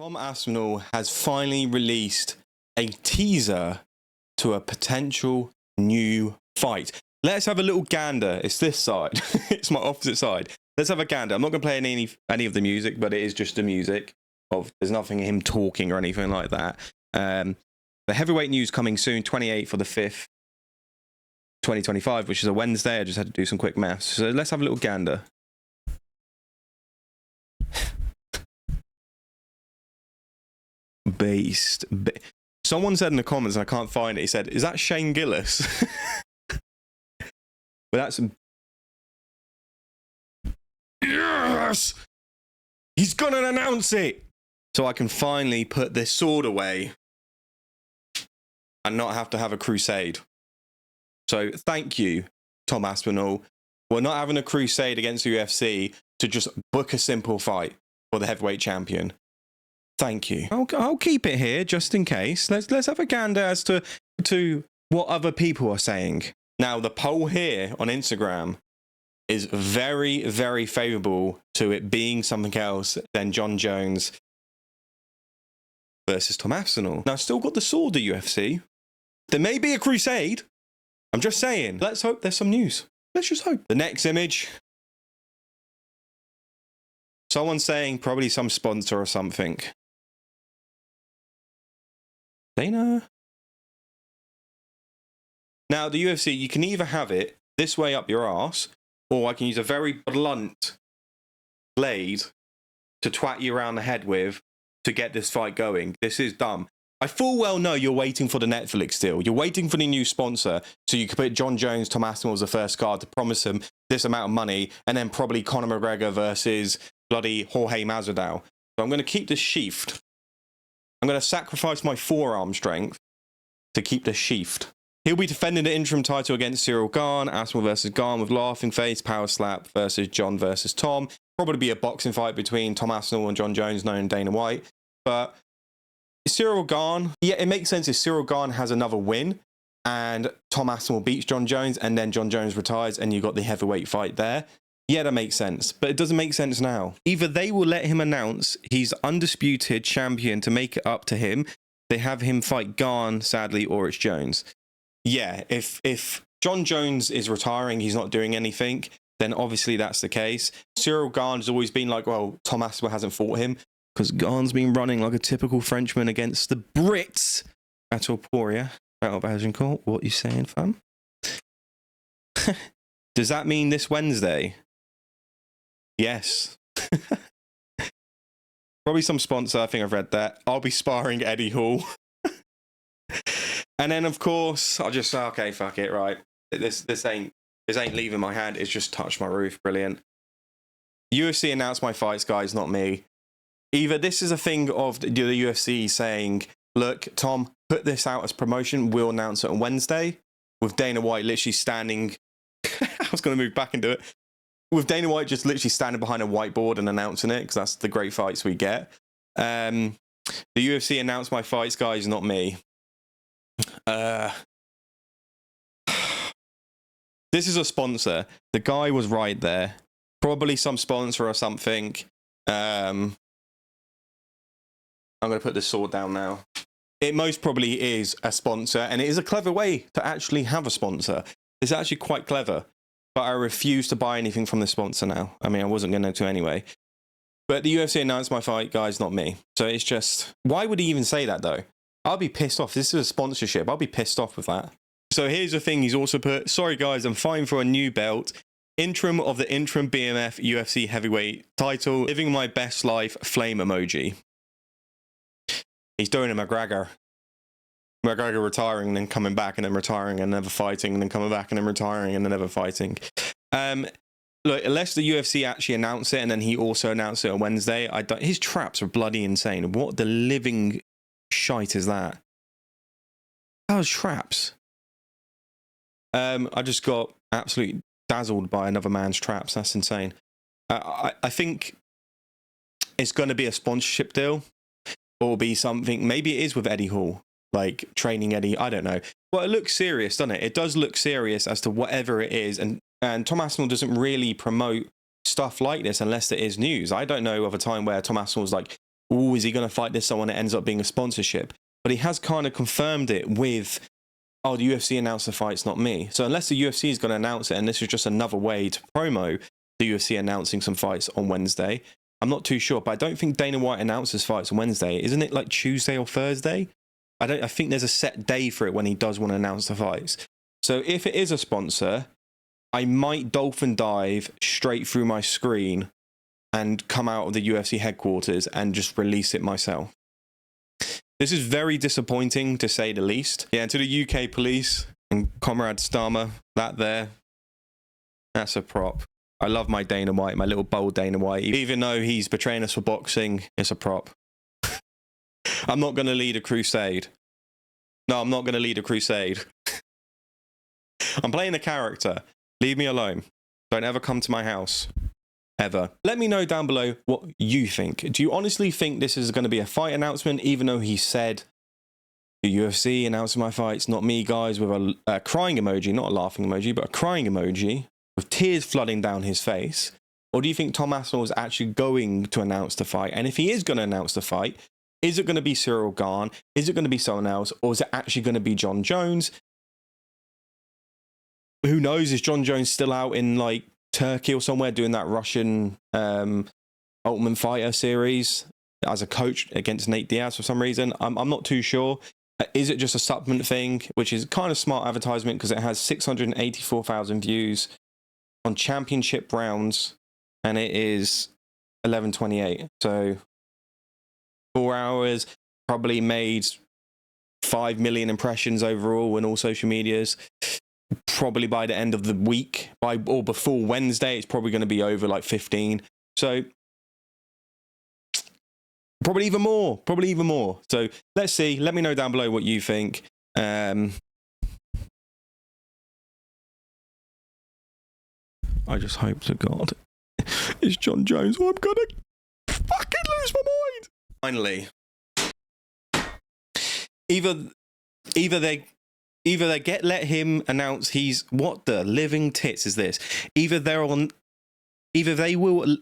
Tom Aspinall has finally released a teaser to a potential new fight. Let's have a little gander. It's this side. It's my opposite side. Let's have a gander. I'm not going to play any of the music, but it is just the music. There's nothing him talking or anything like that. The heavyweight news coming soon, 28th for the 5th, 2025, which is a Wednesday. I just had to do some quick maths. So let's have a little gander. Based. Someone said in the comments, and I can't find it, he said, is that Shane Gillis? But that's... Yes! He's gonna announce it! So I can finally put this sword away and not have to have a crusade. So thank you, Tom Aspinall. We're not having a crusade against the UFC to just book a simple fight for the heavyweight champion. Thank you. I'll keep it here just in case. Let's have a gander as to what other people are saying. Now, the poll here on Instagram is very, very favourable to it being something else than Jon Jones versus Tom Aspinall. Now, I've still got the sword, the UFC. There may be a crusade. I'm just saying. Let's hope there's some news. Let's just hope. The next image. Someone saying probably some sponsor or something. Dana? Now, the UFC, you can either have it this way up your arse, or I can use a very blunt blade to twat you around the head with to get this fight going. This is dumb. I full well know you're waiting for the Netflix deal. You're waiting for the new sponsor so you can put Jon Jones, Tom Aspinall as the first card to promise him this amount of money, and then probably Conor McGregor versus bloody Jorge Masvidal. So I'm going to keep this sheathed. I'm going to sacrifice my forearm strength to keep this sheathed. He'll be defending the interim title against Cyril Gane, Aspinall versus Gane with laughing face, power slap versus Jon versus Tom. Probably be a boxing fight between Tom Aspinall and Jon Jones, known Dana White. But Cyril Gane, yeah, it makes sense if Cyril Gane has another win and Tom Aspinall beats Jon Jones and then Jon Jones retires and you got the heavyweight fight there. Yeah, that makes sense. But it doesn't make sense now. Either they will let him announce he's undisputed champion to make it up to him. They have him fight Gane, sadly, or it's Jones. Yeah, if Jon Jones is retiring, he's not doing anything, then obviously that's the case. Cyril Gane's always been like, well, Tom Aspinall hasn't fought him because Gane's been running like a typical Frenchman against the Brits. Battle Poria, Battle Belgian Court. What you saying, fam? Does that mean this Wednesday? Yes. Probably some sponsor. I think I've read that. I'll be sparring Eddie Hall. And then, of course, I'll just say, okay, fuck it, right. This ain't leaving my hand. It's just touched my roof. Brilliant. UFC announced my fights, guys, not me. Either this is a thing of the UFC saying, look, Tom, put this out as promotion. We'll announce it on Wednesday. With Dana White literally standing... I was going to move back into it. With Dana White just literally standing behind a whiteboard and announcing it, because that's the great fights we get. The UFC announced my fights, guys, not me. This is a sponsor. The guy was right there. Probably some sponsor or something. I'm going to put this sword down now. It most probably is a sponsor, and it is a clever way to actually have a sponsor. It's actually quite clever. But I refuse to buy anything from the sponsor now. I mean, I wasn't going to anyway. But the UFC announced my fight, guys, not me. So it's just... Why would he even say that, though? I'll be pissed off. This is a sponsorship. I'll be pissed off with that. So here's the thing. He's also put, sorry, guys, I'm fighting for a new belt. Interim of the interim BMF UFC heavyweight title. Living my best life, flame emoji. He's doing a McGregor. McGregor retiring and then coming back and then retiring and never fighting and then coming back and then retiring and then never fighting. Look, unless the UFC actually announce it and then he also announced it on Wednesday, his traps are bloody insane. What the living shite is that? How's traps? I just got absolutely dazzled by another man's traps. That's insane. I think it's going to be a sponsorship deal or be something. Maybe it is with Eddie Hall. Like training Eddie, I don't know. Well, it looks serious, doesn't it? It does look serious as to whatever it is. And Tom Aspinall doesn't really promote stuff like this unless it is news. I don't know of a time where Tom Aspinall's like, oh, is he going to fight this someone that ends up being a sponsorship? But he has kind of confirmed it with, oh, the UFC announced the fight, it's not me. So unless the UFC is going to announce it, and this is just another way to promo the UFC announcing some fights on Wednesday, I'm not too sure. But I don't think Dana White announces fights on Wednesday. Isn't it like Tuesday or Thursday? I think there's a set day for it when he does want to announce the fights. So if it is a sponsor, I might dolphin dive straight through my screen and come out of the UFC headquarters and just release it myself. This is very disappointing, to say the least. Yeah, and to the UK police and Comrade Starmer, that's a prop. I love my Dana White, my little bold Dana White. Even though he's betraying us for boxing, it's a prop. I'm not going to lead a crusade. No, I'm not going to lead a crusade. I'm playing a character. Leave me alone. Don't ever come to my house. Ever. Let me know down below what you think. Do you honestly think this is going to be a fight announcement, even though he said the UFC announcing my fights, not me, guys, with a crying emoji, not a laughing emoji, but a crying emoji with tears flooding down his face? Or do you think Tom Aspinall is actually going to announce the fight? And if he is going to announce the fight, is it going to be Cyril Gane? Is it going to be someone else? Or is it actually going to be John Jones? Who knows? Is John Jones still out in like Turkey or somewhere doing that Russian Ultimate Fighter series as a coach against Nate Diaz for some reason? I'm not too sure. Is it just a supplement thing, which is kind of smart advertisement because it has 684,000 views on championship rounds and it is 11:28. So 4 hours, probably made 5 million impressions overall in all social medias. Probably by the end of the week, or before Wednesday, it's probably going to be over like 15. So probably even more. So let's see. Let me know down below what you think. I just hope to God it's John Jones, or I'm gonna fucking lose my mind. Finally, either they let him announce he's, what the living tits is this? Either they will